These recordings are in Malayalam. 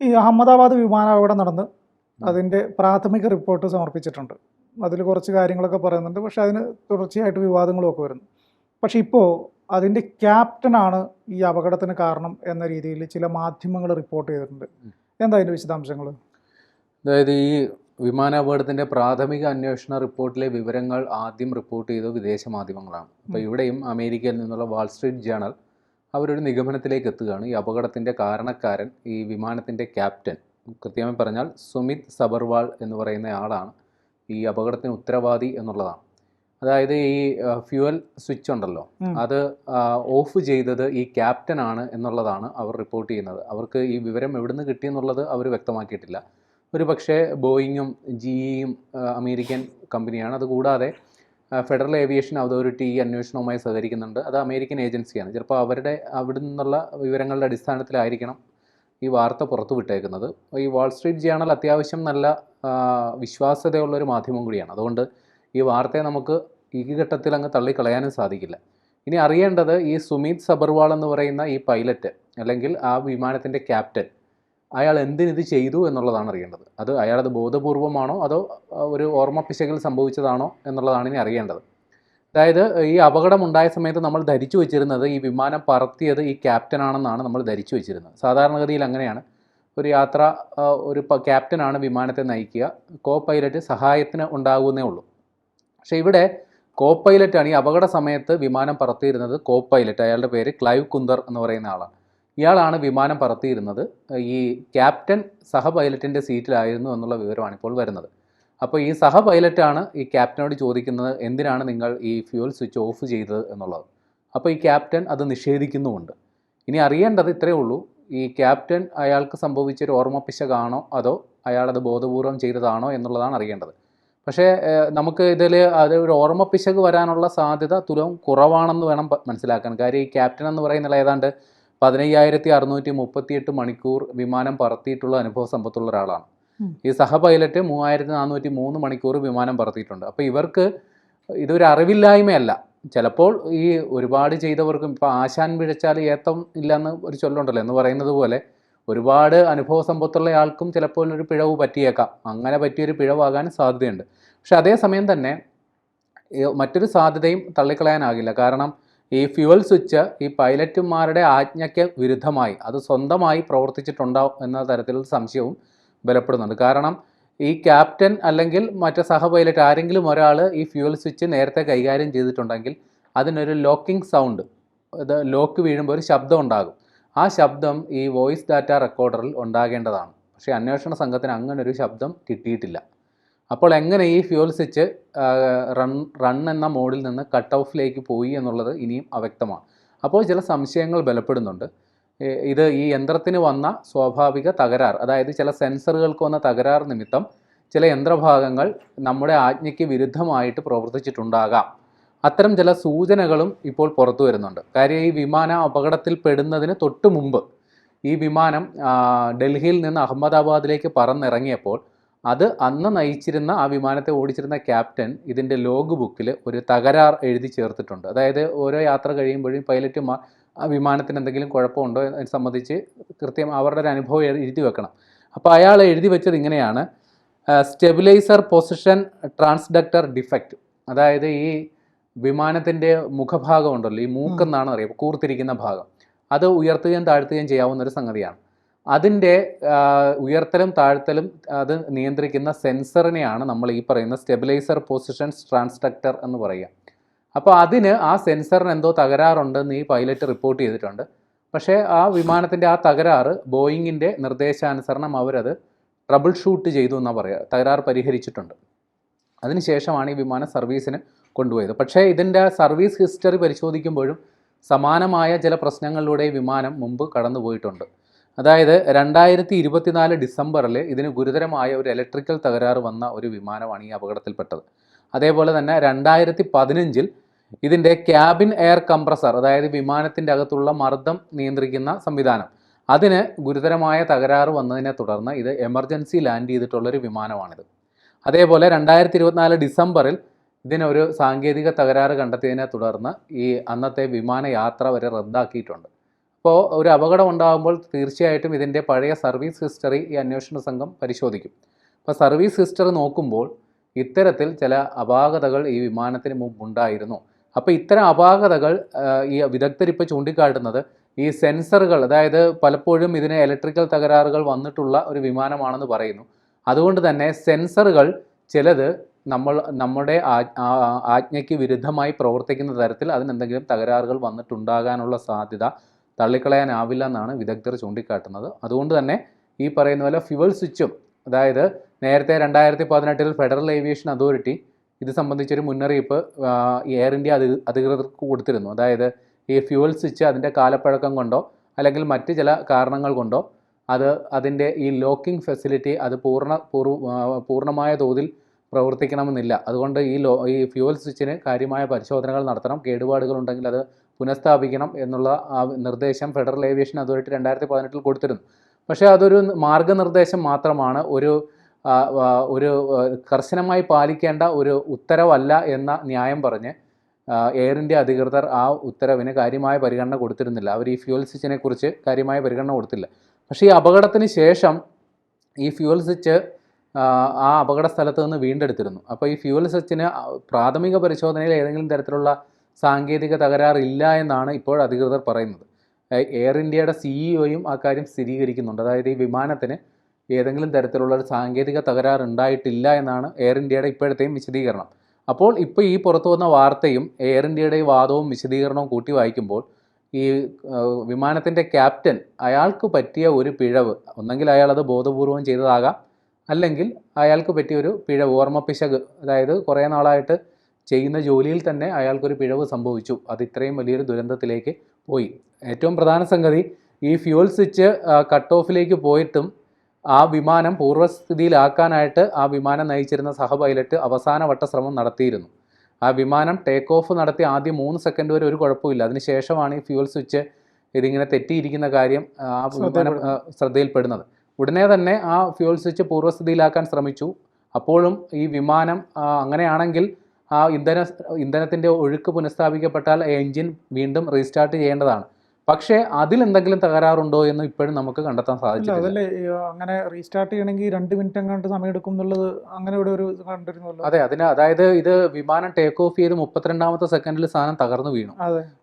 ഈ അഹമ്മദാബാദ് വിമാനാപകടം നടന്ന് അതിൻ്റെ പ്രാഥമിക റിപ്പോർട്ട് സമർപ്പിച്ചിട്ടുണ്ട്. അതിൽ കുറച്ച് കാര്യങ്ങളൊക്കെ പറയുന്നുണ്ട്. പക്ഷേ അതിന് തുടർച്ചയായിട്ട് വിവാദങ്ങളുമൊക്കെ വരുന്നു. പക്ഷേ ഇപ്പോൾ അതിൻ്റെ ക്യാപ്റ്റനാണ് ഈ അപകടത്തിന് കാരണം എന്ന രീതിയിൽ ചില മാധ്യമങ്ങൾ റിപ്പോർട്ട് ചെയ്തിട്ടുണ്ട്. എന്താ അതിൻ്റെ വിശദാംശങ്ങൾ? അതായത് ഈ വിമാനാപകടത്തിൻ്റെ പ്രാഥമിക അന്വേഷണ റിപ്പോർട്ടിലെ വിവരങ്ങൾ ആദ്യം റിപ്പോർട്ട് ചെയ്തത് വിദേശ മാധ്യമങ്ങളാണ്. അപ്പോൾ ഇവിടെയും അമേരിക്കയിൽ നിന്നുള്ള വാൾ സ്ട്രീറ്റ് ജേണൽ അവരൊരു നിഗമനത്തിലേക്ക് എത്തുകയാണ്. ഈ അപകടത്തിൻ്റെ കാരണക്കാരൻ ഈ വിമാനത്തിൻ്റെ ക്യാപ്റ്റൻ, കൃത്യമായി പറഞ്ഞാൽ സുമിത് സബർവാൾ എന്ന് പറയുന്ന ആളാണ് ഈ അപകടത്തിന് ഉത്തരവാദി എന്നുള്ളതാണ്. അതായത് ഈ ഫ്യൂവൽ സ്വിച്ച് ഉണ്ടല്ലോ, അത് ഓഫ് ചെയ്തത് ഈ ക്യാപ്റ്റൻ ആണ് എന്നുള്ളതാണ് അവർ റിപ്പോർട്ട് ചെയ്യുന്നത്. അവർക്ക് ഈ വിവരം എവിടുന്ന് കിട്ടിയെന്നുള്ളത് അവർ വ്യക്തമാക്കിയിട്ടില്ല. ഒരു പക്ഷേ ബോയിങ്ങും ജിഇയും അമേരിക്കൻ കമ്പനിയാണ്. അതുകൂടാതെ ഫെഡറൽ ഏവിയേഷൻ അതോറിറ്റി ഈ അന്വേഷണവുമായി സഹകരിക്കുന്നുണ്ട്. അത് അമേരിക്കൻ ഏജൻസിയാണ്. ചിലപ്പോൾ അവിടെ നിന്നുള്ള വിവരങ്ങളുടെ അടിസ്ഥാനത്തിലായിരിക്കണം ഈ വാർത്ത പുറത്തു വിട്ടേക്കുന്നത്. ഈ വാൾ സ്ട്രീറ്റ് ജേണൽ അത്യാവശ്യം നല്ല വിശ്വാസ്യതയുള്ളൊരു മാധ്യമം കൂടിയാണ്. അതുകൊണ്ട് ഈ വാർത്തയെ നമുക്ക് ഈ ഘട്ടത്തിൽ അങ്ങ് തള്ളിക്കളയാനും സാധിക്കില്ല. ഇനി അറിയേണ്ടത് ഈ സുമിത് സബർവാൾ എന്ന് പറയുന്ന ഈ പൈലറ്റ് അല്ലെങ്കിൽ ആ വിമാനത്തിൻ്റെ ക്യാപ്റ്റൻ, അയാൾ എന്തിനിത് ചെയ്തു എന്നുള്ളതാണ് അറിയേണ്ടത്. അയാളത് ബോധപൂർവമാണോ അതോ ഒരു ഓർമ്മപ്പിശകിൽ സംഭവിച്ചതാണോ എന്നുള്ളതാണ് ഇനി അറിയേണ്ടത്. അതായത് ഈ അപകടം ഉണ്ടായ സമയത്ത് നമ്മൾ ധരിച്ചു വെച്ചിരുന്നത് ഈ വിമാനം പറത്തിയത് ഈ ക്യാപ്റ്റനാണെന്നാണ് നമ്മൾ ധരിച്ചു വെച്ചിരുന്നത്. സാധാരണഗതിയിൽ അങ്ങനെയാണ്. ഒരു യാത്ര ഒരു ക്യാപ്റ്റനാണ് വിമാനത്തെ നയിക്കുക, കോ പൈലറ്റ് സഹായത്തിന് ഉണ്ടാകുന്നേ ഉള്ളൂ. പക്ഷേ ഇവിടെ കോ പൈലറ്റാണ് ഈ അപകട സമയത്ത് വിമാനം പറത്തിയിരുന്നത്. കോ പൈലറ്റ്, അയാളുടെ പേര് ക്ലൈവ് കുന്ദർ എന്ന് പറയുന്ന ആളാണ്. ഇയാളാണ് വിമാനം പറത്തിയിരുന്നത്. ഈ ക്യാപ്റ്റൻ സഹ പൈലറ്റിൻ്റെ സീറ്റിലായിരുന്നു എന്നുള്ള വിവരമാണ് ഇപ്പോൾ വരുന്നത്. അപ്പോൾ ഈ സഹ പൈലറ്റാണ് ഈ ക്യാപ്റ്റനോട് ചോദിക്കുന്നത് എന്തിനാണ് നിങ്ങൾ ഈ ഫ്യൂവൽ സ്വിച്ച് ഓഫ് ചെയ്തത് എന്നുള്ളത്. അപ്പോൾ ഈ ക്യാപ്റ്റൻ അത് നിഷേധിക്കുന്നുമുണ്ട്. ഇനി അറിയേണ്ടത് ഇത്രയേ ഉള്ളൂ, ഈ ക്യാപ്റ്റൻ അയാൾക്ക് സംഭവിച്ചൊരു ഓർമ്മപ്പിശകാണോ അതോ അയാളത് ബോധപൂർവം ചെയ്തതാണോ എന്നുള്ളതാണ് അറിയേണ്ടത്. പക്ഷേ നമുക്ക് ഇതിൽ അത് ഒരു ഓർമ്മപ്പിശക് വരാനുള്ള സാധ്യത തുലവും കുറവാണെന്ന് വേണം മനസ്സിലാക്കാൻ. കാര്യം ഈ ക്യാപ്റ്റൻ എന്ന് പറയുന്നത് ഏതാണ്ട് 15,638 മണിക്കൂർ വിമാനം പറത്തിയിട്ടുള്ള അനുഭവ സമ്പത്തുള്ള ഒരാളാണ്. ഈ സഹ പൈലറ്റ് 3,403 മണിക്കൂർ വിമാനം പറത്തിയിട്ടുണ്ട്. അപ്പോൾ ഇവർക്ക് ഇതൊരു അറിവില്ലായ്മയല്ല. ചിലപ്പോൾ ഈ ഒരുപാട് ചെയ്തവർക്കും ഇപ്പോൾ ആശാൻ പിഴച്ചാൽ ഏത്തം ഇല്ലയെന്ന് ഒരു ചൊല്ലുണ്ടല്ലോ എന്ന് പറയുന്നത് പോലെ ഒരുപാട് അനുഭവ സമ്പത്തുള്ള ആൾക്കും ചിലപ്പോൾ ഒരു പിഴവ് പറ്റിയേക്കാം. അങ്ങനെ പറ്റിയൊരു പിഴവാകാൻ സാധ്യതയുണ്ട്. പക്ഷെ അതേസമയം തന്നെ മറ്റൊരു സാധ്യതയും തള്ളിക്കളയാനാകില്ല. കാരണം ഈ ഫ്യൂവൽ സ്വിച്ച് ഈ പൈലറ്റുമാരുടെ ആജ്ഞയ്ക്ക് വിരുദ്ധമായി അത് സ്വന്തമായി പ്രവർത്തിച്ചിട്ടുണ്ടാവും എന്ന തരത്തിലുള്ള സംശയവും ബലപ്പെടുന്നുണ്ട്. കാരണം ഈ ക്യാപ്റ്റൻ അല്ലെങ്കിൽ മറ്റേ സഹ പൈലറ്റ് ആരെങ്കിലും ഒരാൾ ഈ ഫ്യൂവൽ സ്വിച്ച് നേരത്തെ കൈകാര്യം ചെയ്തിട്ടുണ്ടെങ്കിൽ അതിനൊരു ലോക്കിംഗ് സൗണ്ട്, ഇത് ലോക്ക് വീഴുമ്പോൾ ഒരു ശബ്ദം ഉണ്ടാകും. ആ ശബ്ദം ഈ വോയിസ് ഡാറ്റ റെക്കോർഡറിൽ ഉണ്ടാകേണ്ടതാണ്. പക്ഷേ അന്വേഷണ സംഘത്തിന് അങ്ങനൊരു ശബ്ദം കിട്ടിയിട്ടില്ല. അപ്പോൾ എങ്ങനെ ഈ ഫ്യൂവൽ സ്വിച്ച് റൺ എന്ന മോഡിൽ നിന്ന് കട്ട് ഓഫിലേക്ക് പോയി എന്നുള്ളത് ഇനിയും അവ്യക്തമാണ്. അപ്പോൾ ചില സംശയങ്ങൾ ബലപ്പെടുന്നുണ്ട്. ഇത് ഈ യന്ത്രത്തിന് വന്ന സ്വാഭാവിക തകരാർ, അതായത് ചില സെൻസറുകൾക്ക് വന്ന തകരാർ നിമിത്തം ചില യന്ത്രഭാഗങ്ങൾ നമ്മുടെ ആജ്ഞയ്ക്ക് വിരുദ്ധമായിട്ട് പ്രവർത്തിച്ചിട്ടുണ്ടാകാം. അത്തരം ചില സൂചനകളും ഇപ്പോൾ പുറത്തു വരുന്നുണ്ട്. കാര്യം ഈ വിമാനം അപകടത്തിൽ പെടുന്നതിന് തൊട്ട് മുമ്പ് ഈ വിമാനം ഡൽഹിയിൽ നിന്ന് അഹമ്മദാബാദിലേക്ക് പറന്നിറങ്ങിയപ്പോൾ അത് അന്ന് നയിച്ചിരുന്ന ആ വിമാനത്തെ ഓടിച്ചിരുന്ന ക്യാപ്റ്റൻ ഇതിൻ്റെ ലോഗ് ബുക്കിൽ ഒരു തകരാർ എഴുതി ചേർത്തിട്ടുണ്ട്. അതായത് ഓരോ യാത്ര കഴിയുമ്പോഴും പൈലറ്റുമാർ ആ വിമാനത്തിന് എന്തെങ്കിലും കുഴപ്പമുണ്ടോ എന്ന് സംബന്ധിച്ച് കൃത്യം അവരുടെ ഒരു അനുഭവം എഴുതി വെക്കണം. അപ്പോൾ അയാൾ എഴുതി വെച്ചത് ഇങ്ങനെയാണ്: സ്റ്റെബിലൈസർ പൊസിഷൻ ട്രാൻസ്ഡക്ടർ ഡിഫക്റ്റ്. അതായത് ഈ വിമാനത്തിൻ്റെ മുഖഭാഗം ഉണ്ടല്ലോ, ഈ മൂക്കെന്നാണ് അറിയുക, കൂർത്തിരിക്കുന്ന ഭാഗം, അത് ഉയർത്തുകയും താഴ്ത്തുകയും ചെയ്യാവുന്ന ഒരു സംഗതിയാണ്. അതിൻ്റെ ഉയർത്തലും താഴ്ത്തലും അത് നിയന്ത്രിക്കുന്ന സെൻസറിനെയാണ് നമ്മൾ ഈ പറയുന്ന സ്റ്റെബിലൈസർ പൊസിഷൻ ട്രാൻസ്ഡക്ടർ എന്ന് പറയുക. അപ്പോൾ ആ സെൻസറിന് എന്തോ തകരാറുണ്ടെന്ന് ഈ പൈലറ്റ് റിപ്പോർട്ട് ചെയ്തിട്ടുണ്ട്. പക്ഷേ ആ വിമാനത്തിൻ്റെ ആ തകരാറ് ബോയിങ്ങിൻ്റെ നിർദ്ദേശാനുസരണം അവരത് ട്രബിൾ ഷൂട്ട് ചെയ്തു എന്നാണ് പറയുക, തകരാർ പരിഹരിച്ചിട്ടുണ്ട്. അതിനുശേഷമാണ് ഈ വിമാനം സർവീസിന് കൊണ്ടുപോയത്. പക്ഷേ ഇതിൻ്റെ സർവീസ് ഹിസ്റ്ററി പരിശോധിക്കുമ്പോഴും സമാനമായ ചില പ്രശ്നങ്ങളിലൂടെ ഈ വിമാനം മുമ്പ് കടന്നുപോയിട്ടുണ്ട്. അതായത് 2024 ഡിസംബറിൽ ഇതിന് ഗുരുതരമായ ഒരു ഇലക്ട്രിക്കൽ തകരാറ് വന്ന ഒരു വിമാനമാണ് ഈ അപകടത്തിൽപ്പെട്ടത്. അതേപോലെ തന്നെ 2015 ഇതിൻ്റെ ക്യാബിൻ എയർ കംപ്രസർ, അതായത് വിമാനത്തിൻ്റെ അകത്തുള്ള മർദ്ദം നിയന്ത്രിക്കുന്ന സംവിധാനം, അതിന് ഗുരുതരമായ തകരാറ് വന്നതിനെ തുടർന്ന് ഇത് എമർജൻസി ലാൻഡ് ചെയ്തിട്ടുള്ളൊരു വിമാനമാണിത്. അതേപോലെ 2024 ഡിസംബറിൽ ഇതിനൊരു സാങ്കേതിക തകരാറ് കണ്ടെത്തിയതിനെ തുടർന്ന് ഈ അന്നത്തെ വിമാനയാത്ര വരെ റദ്ദാക്കിയിട്ടുണ്ട്. അപ്പോൾ ഒരു അപകടം ഉണ്ടാകുമ്പോൾ തീർച്ചയായിട്ടും ഇതിൻ്റെ പഴയ സർവീസ് ഹിസ്റ്ററി ഈ അന്വേഷണ സംഘം പരിശോധിക്കും. അപ്പോൾ സർവീസ് ഹിസ്റ്ററി നോക്കുമ്പോൾ ഇത്തരത്തിൽ ചില അപാകതകൾ ഈ വിമാനത്തിന് മുമ്പുണ്ടായിരുന്നു. അപ്പോൾ ഇത്തരം അപാകതകൾ ഈ വിദഗ്ധരിപ്പോൾ ചൂണ്ടിക്കാട്ടുന്നത് ഈ സെൻസറുകൾ, അതായത് പലപ്പോഴും ഇതിന് ഇലക്ട്രിക്കൽ തകരാറുകൾ വന്നിട്ടുള്ള ഒരു വിമാനമാണെന്ന് പറയുന്നു. അതുകൊണ്ട് തന്നെ സെൻസറുകൾ ചിലത് നമ്മുടെ ആജ്ഞയ്ക്ക് വിരുദ്ധമായി പ്രവർത്തിക്കുന്ന തരത്തിൽ അതിനെന്തെങ്കിലും തകരാറുകൾ വന്നിട്ടുണ്ടാകാനുള്ള സാധ്യത തള്ളിക്കളയാനാവില്ല എന്നാണ് വിദഗ്ധർ ചൂണ്ടിക്കാട്ടുന്നത്. അതുകൊണ്ട് തന്നെ ഈ പറയുന്ന പോലെ ഫ്യുവൽ സ്വിച്ചും, അതായത് നേരത്തെ 2018 ഫെഡറൽ ഏവിയേഷൻ അതോറിറ്റി ഇത് സംബന്ധിച്ചൊരു മുന്നറിയിപ്പ് എയർ ഇന്ത്യ അധികൃതർക്ക് കൊടുത്തിരുന്നു. അതായത് ഈ ഫ്യുവൽ സ്വിച്ച് അതിൻ്റെ കാലപ്പഴക്കം കൊണ്ടോ അല്ലെങ്കിൽ മറ്റ് ചില കാരണങ്ങൾ കൊണ്ടോ അതിൻ്റെ ഈ ലോക്കിംഗ് ഫെസിലിറ്റി അത് പൂർണ്ണമായ തോതിൽ പ്രവർത്തിക്കണമെന്നില്ല. അതുകൊണ്ട് ഈ ഫ്യുവൽ സ്വിച്ചിന് കാര്യമായ പരിശോധനകൾ നടത്തണം, കേടുപാടുകളുണ്ടെങ്കിൽ അത് പുനഃസ്ഥാപിക്കണം എന്നുള്ള നിർദ്ദേശം ഫെഡറൽ ഏവിയേഷൻ അതോറിറ്റി 2018 കൊടുത്തിരുന്നു. പക്ഷേ അതൊരു മാർഗനിർദ്ദേശം മാത്രമാണ്, ഒരു കർശനമായി പാലിക്കേണ്ട ഒരു ഉത്തരവല്ല എന്ന ന്യായം പറഞ്ഞ് എയർ ഇന്ത്യ അധികൃതർ ആ ഉത്തരവിന് കാര്യമായ പരിഗണന കൊടുത്തിരുന്നില്ല. അവർ ഈ ഫ്യുവൽ സ്വിച്ചിനെ കുറിച്ച് കാര്യമായ പരിഗണന കൊടുത്തില്ല. പക്ഷേ ഈ അപകടത്തിന് ശേഷം ഈ ഫ്യുവൽ സ്വിച്ച് ആ അപകട സ്ഥലത്ത് നിന്ന് വീണ്ടെടുത്തിരുന്നു. അപ്പോൾ ഈ ഫ്യുവൽ സ്വിച്ചിന് പ്രാഥമിക പരിശോധനയിൽ ഏതെങ്കിലും തരത്തിലുള്ള സാങ്കേതിക തകരാറില്ല എന്നാണ് ഇപ്പോൾ അധികൃതർ പറയുന്നത്. എയർ ഇന്ത്യയുടെ സിഇഒയും ആ കാര്യം സ്ഥിരീകരിക്കുന്നുണ്ട്. അതായത് ഈ വിമാനത്തിന് ഏതെങ്കിലും തരത്തിലുള്ള ഒരു സാങ്കേതിക തകരാർ ഉണ്ടായിട്ടില്ല എന്നാണ് എയർ ഇന്ത്യയുടെ ഇപ്പോഴത്തെയും വിശദീകരണം. അപ്പോൾ ഇപ്പോൾ ഈ പുറത്തു വന്ന വാർത്തയും എയർ ഇന്ത്യയുടെ വാദവും വിശദീകരണവും കൂട്ടി വായിക്കുമ്പോൾ ഈ വിമാനത്തിൻ്റെ ക്യാപ്റ്റൻ അയാൾക്ക് പറ്റിയ ഒരു പിഴവ്, ഒന്നെങ്കിൽ അയാൾ അത് ബോധപൂർവം ചെയ്തതാകാം, അല്ലെങ്കിൽ അയാൾക്ക് പറ്റിയൊരു പിഴവ്, ഓർമ്മപ്പിശക്, അതായത് കുറേ നാളായിട്ട് ചെയ്യുന്ന ജോലിയിൽ തന്നെ അയാൾക്കൊരു പിഴവ് സംഭവിച്ചു. അത് ഇത്രയും വലിയൊരു ദുരന്തത്തിലേക്ക് പോയി. ഏറ്റവും പ്രധാന സംഗതി, ഈ ഫ്യൂവൽ സ്വിച്ച് കട്ട് ഓഫിലേക്ക് പോയിട്ടും ആ വിമാനം പൂർവ്വസ്ഥിതിയിലാക്കാനായിട്ട് ആ വിമാനം നയിച്ചിരുന്ന സഹ പൈലറ്റ് അവസാനവട്ട ശ്രമം നടത്തിയിരുന്നു. ആ വിമാനം ടേക്ക് ഓഫ് നടത്തി ആദ്യം 3 സെക്കൻഡ് വരെ ഒരു കുഴപ്പമില്ല. അതിനുശേഷമാണ് ഈ ഫ്യൂവൽ സ്വിച്ച് ഇതിങ്ങനെ തെറ്റിയിരിക്കുന്ന കാര്യം ആ വിമാനം ശ്രദ്ധയിൽപ്പെടുന്നത്. ഉടനെ തന്നെ ആ ഫ്യൂവൽ സ്വിച്ച് പൂർവ്വസ്ഥിതിയിലാക്കാൻ ശ്രമിച്ചു. അപ്പോഴും ഈ വിമാനം അങ്ങനെയാണെങ്കിൽ ആ ഇന്ധനത്തിൻ്റെ ഒഴുക്ക് പുനഃസ്ഥാപിക്കപ്പെട്ടാൽ എൻജിൻ വീണ്ടും റീസ്റ്റാർട്ട് ചെയ്യേണ്ടതാണ്. പക്ഷേ അതിലെന്തെങ്കിലും തകരാറുണ്ടോ എന്ന് ഇപ്പോഴും നമുക്ക് കണ്ടെത്താൻ സാധിച്ചില്ല. അതല്ലേ അങ്ങനെ റീസ്റ്റാർട്ട് ചെയ്യണമെങ്കിൽ 2 മിനിറ്റ് എങ്ങാണ്ട് സമയം എടുക്കും എന്നുള്ളത് അങ്ങനെ ഇവിടെ ഒരു കണ്ടിരുന്നല്ലോ. അതെ, അതായത് ഇത് വിമാനം ടേക്ക് ഓഫ് ചെയ്ത് 32ാമത്തെ സെക്കൻഡിൽ സാധനം തകർന്നു വീണു.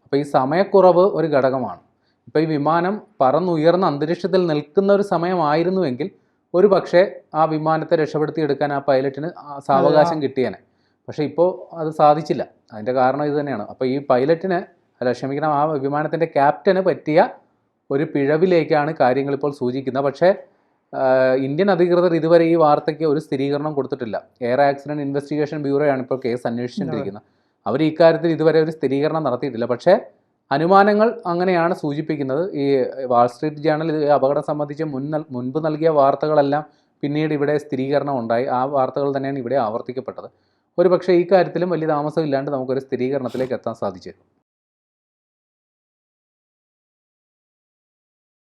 അപ്പോൾ ഈ സമയക്കുറവ് ഒരു ഘടകമാണ്. ഇപ്പോൾ ഈ വിമാനം പറന്നുയർന്ന അന്തരീക്ഷത്തിൽ നിൽക്കുന്ന ഒരു സമയമായിരുന്നുവെങ്കിൽ ഒരു പക്ഷേ ആ വിമാനത്തെ രക്ഷപ്പെടുത്തിയെടുക്കാൻ ആ പൈലറ്റിന് സാവകാശം കിട്ടിയേനെ. പക്ഷേ ഇപ്പോൾ അത് സാധിച്ചില്ല. അതിൻ്റെ കാരണം ഇത് തന്നെയാണ്. അപ്പോൾ ഈ പൈലറ്റിന് ആ വിമാനത്തിൻ്റെ ക്യാപ്റ്റന് പറ്റിയ ഒരു പിഴവിലേക്കാണ് കാര്യങ്ങൾ ഇപ്പോൾ സൂചിക്കുന്നത്. പക്ഷേ ഇന്ത്യൻ അധികൃതർ ഇതുവരെ ഈ വാർത്തയ്ക്ക് ഒരു സ്ഥിരീകരണം കൊടുത്തിട്ടില്ല. എയർ ആക്സിഡൻറ്റ് ഇൻവെസ്റ്റിഗേഷൻ ബ്യൂറോയാണ് ഇപ്പോൾ കേസ് അന്വേഷിച്ചുകൊണ്ടിരിക്കുന്നത്. അവർ ഇക്കാര്യത്തിൽ ഇതുവരെ ഒരു സ്ഥിരീകരണം നടത്തിയിട്ടില്ല. പക്ഷേ അനുമാനങ്ങൾ അങ്ങനെയാണ് സൂചിപ്പിക്കുന്നത്. ഈ വാൾ സ്ട്രീറ്റ് ജേണൽ ഇത് അപകടം സംബന്ധിച്ച് മുൻപ് നൽകിയ വാർത്തകളെല്ലാം പിന്നീട് ഇവിടെ സ്ഥിരീകരണം ഉണ്ടായി. ആ വാർത്തകൾ തന്നെയാണ് ഇവിടെ ആവർത്തിക്കപ്പെട്ടത്. ഒരു പക്ഷേ ഈ കാര്യത്തിലും വലിയ താമസമില്ലാണ്ട് നമുക്കൊരു സ്ഥിരീകരണത്തിലേക്ക് എത്താൻ സാധിച്ചേക്കും.